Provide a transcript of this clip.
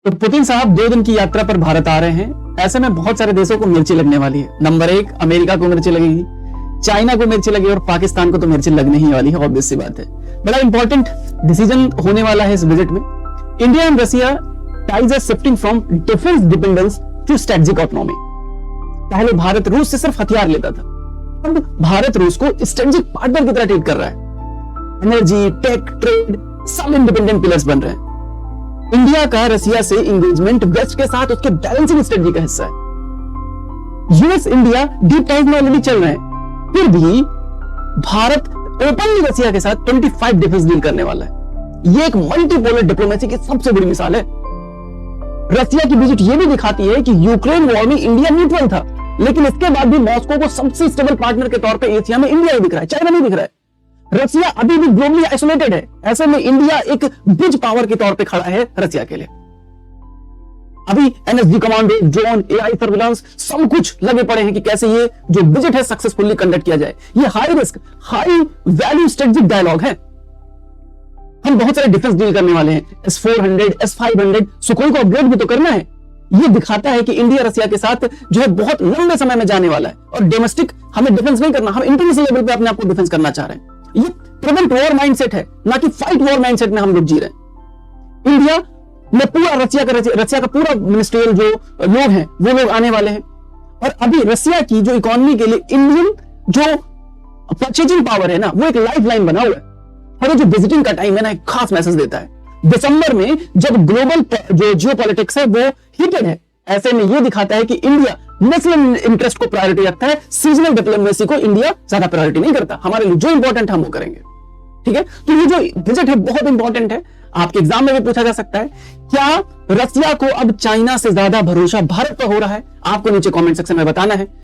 तो पुतिन साहब 2 दिन की यात्रा पर भारत आ रहे हैं। ऐसे में बहुत सारे देशों को मिर्ची लगने वाली है। नंबर 1 अमेरिका को मिर्ची लगेगी, चाइना को मिर्ची लगेगी और पाकिस्तान को तो मिर्ची लगने ही वाली है, ऑब्वियस सी बात है। बड़ा इंपॉर्टेंट डिसीजन होने वाला है इस विजिट में। India and Russia ties are shifting from defence dependence to strategic autonomy. पहले भारत रूस से सिर्फ हथियार लेता था, अब भारत रूस को स्ट्रेटेजिक पार्टनर की तरह ट्रीट कर रहा है। एनर्जी, टेक, ट्रेड सब इंडिपेंडेंट पिलर्स बन रहे हैं। इंडिया का रसिया से एंगेजमेंट वेस्ट के साथ उसके बैलेंसिंग स्ट्रेटजी का हिस्सा है। यूएस इंडिया डीप टाइज में ऑलरेडी चल रहे हैं, फिर भी भारत ओपनली रसिया के साथ 25 डिफेंस डील करने वाला है। यह एक मल्टीपोलर डिप्लोमेसी की सबसे बड़ी मिसाल है। रसिया की विजिट यह भी दिखाती है कि यूक्रेन वॉर में इंडिया न्यूट्रल था, लेकिन इसके बाद भी मॉस्को को सबसे स्टेबल पार्टनर के तौर पर एशिया में इंडिया ही दिख रहा है, चाइना नहीं दिख रहा है। रसिया अभी भी ग्लोबली आइसोलेटेड है। ऐसे में इंडिया एक ब्रिज पावर के तौर पे खड़ा है रसिया के लिए। अभी NSG commando, drone, AI surveillance सब कुछ लगे पड़े हैं कि कैसे ये जो विजिट है सक्सेसफुली कंडक्ट किया जाए। ये high risk, high value strategic dialogue है। हम बहुत सारे डिफेंस डील करने वाले हैं, S-400, S-500, सुखोई को अपग्रेड भी तो करना है। ये दिखाता है कि इंडिया रसिया के साथ जो है बहुत लंबे समय में जाने वाला है। और डोमेस्टिक हमें डिफेंस नहीं करना, हम इंटरनेशनल लेवल पे अपने आप को डिफेंस करना चाह रहे हैं। ये प्रिवेंट वॉर माइंडसेट है, ना कि फाइट वॉर माइंडसेट में हम लोग जी रहे हैं। इंडिया में पूरा रसिया का पूरा मिनिस्ट्रियल जो लोग हैं वो लोग आने वाले हैं। और अभी रसिया की जो इकोनॉमी के लिए इंडियन जो परचेजिंग पावर है ना, वो एक लाइफ लाइन बना हुआ है। और जो विजिटिंग का टाइम है ना, एक खास मैसेज देता है। दिसंबर में जब ग्लोबल जो जियोपॉलिटिक्स है वो हीटेड है, ऐसे में ये दिखाता है कि इंडिया नेशनल इंटरेस्ट को प्रायोरिटी रखता है। सीजनल डिप्लोमेसी को इंडिया ज्यादा प्रायोरिटी नहीं करता। हमारे लिए जो इंपॉर्टेंट है हम वो करेंगे। ठीक है, तो ये जो विजिट है बहुत इंपॉर्टेंट है। आपके एग्जाम में भी पूछा जा सकता है, क्या रसिया को अब चाइना से ज्यादा भरोसा भारत पर हो रहा है? आपको नीचे कमेंट सेक्शन में बताना है।